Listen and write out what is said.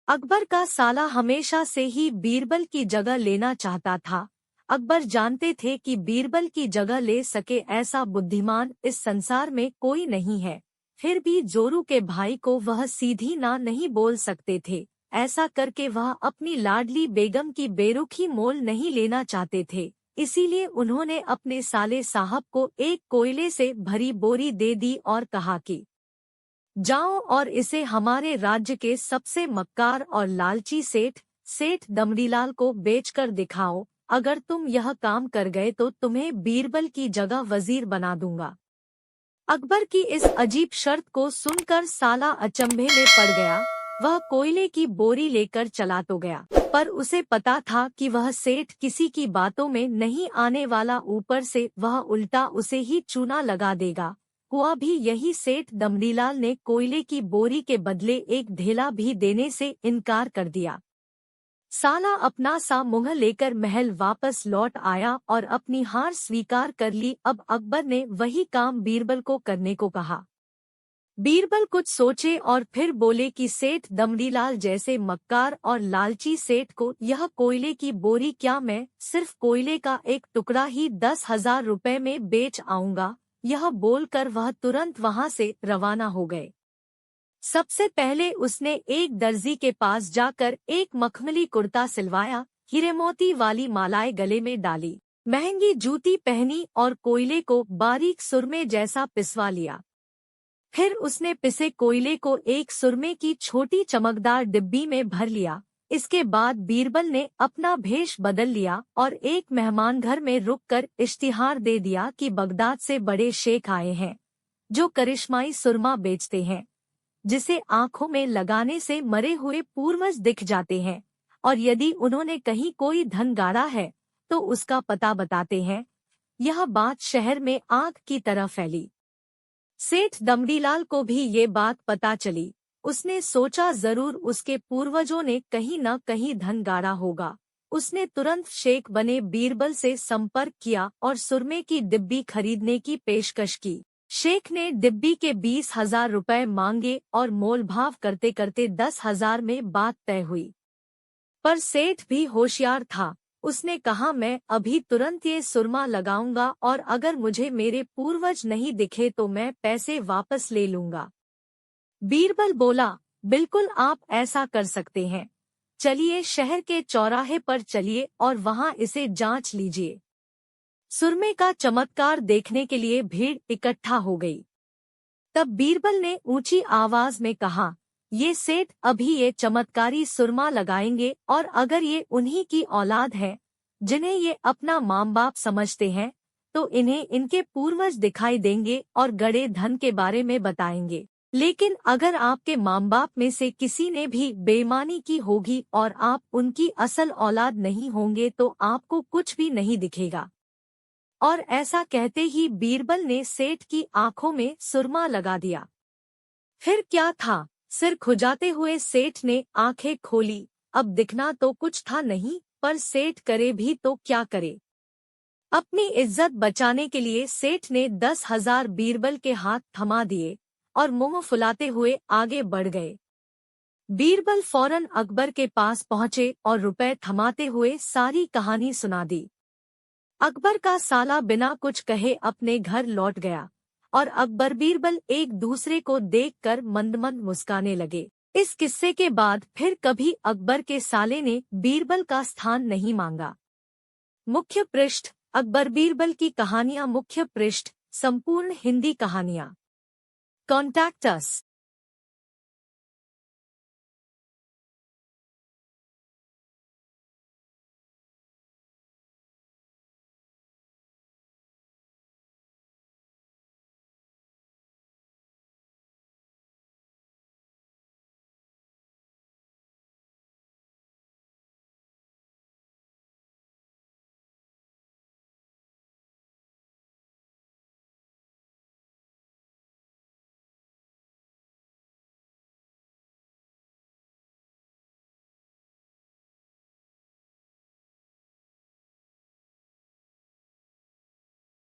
अकबर का साला हमेशा से ही बीरबल की जगह लेना चाहता था। अकबर जानते थे कि बीरबल की जगह ले सके ऐसा बुद्धिमान इस संसार में कोई नहीं है। फिर भी जोरू के भाई को वह सीधी ना नहीं बोल सकते थे। ऐसा करके वह अपनी लाडली बेगम की बेरुखी मोल नहीं लेना चाहते थे। इसीलिए उन्होंने अपने साले साहब को एक कोयले से भरी बोरी दे दी और कहा कि जाओ और इसे हमारे राज्य के सबसे मक्कार और लालची सेठ दमड़ीलाल को बेचकर दिखाओ। अगर तुम यह काम कर गए तो तुम्हें बीरबल की जगह वजीर बना दूंगा। अकबर की इस अजीब शर्त को सुनकर साला अचंभे में पड़ गया। वह कोयले की बोरी लेकर चला तो गया, पर उसे पता था कि वह सेठ किसी की बातों में नहीं आने वाला। ऊपर से वह उल्टा उसे ही चूना लगा देगा। हुआ भी यही, सेठ दमड़ीलाल ने कोयले की बोरी के बदले एक ढेला भी देने से इनकार कर दिया। साला अपना सा मुंह लेकर महल वापस लौट आया और अपनी हार स्वीकार कर ली। अब अकबर ने वही काम बीरबल को करने को कहा। बीरबल कुछ सोचे और फिर बोले कि सेठ दमड़ीलाल जैसे मक्कार और लालची सेठ को यह कोयले की बोरी क्या, मैं सिर्फ कोयले का एक टुकड़ा ही 10,000 रुपए में बेच आऊंगा। यह बोलकर वह तुरंत वहां से रवाना हो गए। सबसे पहले उसने एक दर्जी के पास जाकर एक मखमली कुर्ता सिलवाया, हीरे मोती वाली मालाएं गले में डाली, महंगी जूती पहनी और कोयले को बारीक सुरमे जैसा पिसवा लिया। फिर उसने पिसे कोयले को एक सुरमे की छोटी चमकदार डिब्बी में भर लिया। इसके बाद बीरबल ने अपना भेष बदल लिया और एक मेहमान घर में रुककर इश्तिहार दे दिया कि बगदाद से बड़े शेख आए हैं, जो करिश्माई सुरमा बेचते हैं, जिसे आंखों में लगाने से मरे हुए पूर्वज दिख जाते हैं, और यदि उन्होंने कहीं कोई धन गाड़ा है तो उसका पता बताते हैं। यह बात शहर में आग की तरह फैली। सेठ दमड़ीलाल को भी ये बात पता चली। उसने सोचा जरूर उसके पूर्वजों ने कहीं न कहीं धन गाड़ा होगा। उसने तुरंत शेख बने बीरबल से संपर्क किया और सुरमे की डिब्बी खरीदने की पेशकश की। शेख ने डिब्बी के 20,000 रुपए मांगे और मोलभाव करते करते 10,000 में बात तय हुई। पर सेठ भी होशियार था। उसने कहा, मैं अभी तुरंत ये सुरमा लगाऊंगा और अगर मुझे मेरे पूर्वज नहीं दिखे तो मैं पैसे वापस ले लूंगा। बीरबल बोला, बिल्कुल आप ऐसा कर सकते हैं। चलिए शहर के चौराहे पर चलिए और वहां इसे जांच लीजिए। सुरमे का चमत्कार देखने के लिए भीड़ इकट्ठा हो गई। तब बीरबल ने ऊंची आवाज में कहा, ये सेठ अभी ये चमत्कारी सुरमा लगाएंगे और अगर ये उन्हीं की औलाद है जिन्हें ये अपना माँ बाप समझते हैं तो इन्हें इनके पूर्वज दिखाई देंगे और गड़े धन के बारे में बताएंगे। लेकिन अगर आपके माँ बाप में से किसी ने भी बेईमानी की होगी और आप उनकी असल औलाद नहीं होंगे तो आपको कुछ भी नहीं दिखेगा। और ऐसा कहते ही बीरबल ने सेठ की आंखों में सुरमा लगा दिया। फिर क्या था, सिर खुजाते हुए सेठ ने आंखें खोली। अब दिखना तो कुछ था नहीं, पर सेठ करे भी तो क्या करे। अपनी इज्जत बचाने के लिए सेठ ने 10,000 बीरबल के हाथ थमा दिए और मुंह फुलाते हुए आगे बढ़ गए। बीरबल फौरन अकबर के पास पहुंचे और रुपए थमाते हुए सारी कहानी सुना दी। अकबर का साला बिना कुछ कहे अपने घर लौट गया और अकबर बीरबल एक दूसरे को देखकर मंद मंद मुस्काने लगे। इस किस्से के बाद फिर कभी अकबर के साले ने बीरबल का स्थान नहीं मांगा। मुख्य पृष्ठ, अकबर बीरबल की कहानियां। मुख्य पृष्ठ, संपूर्ण हिंदी कहानियां। Contact us.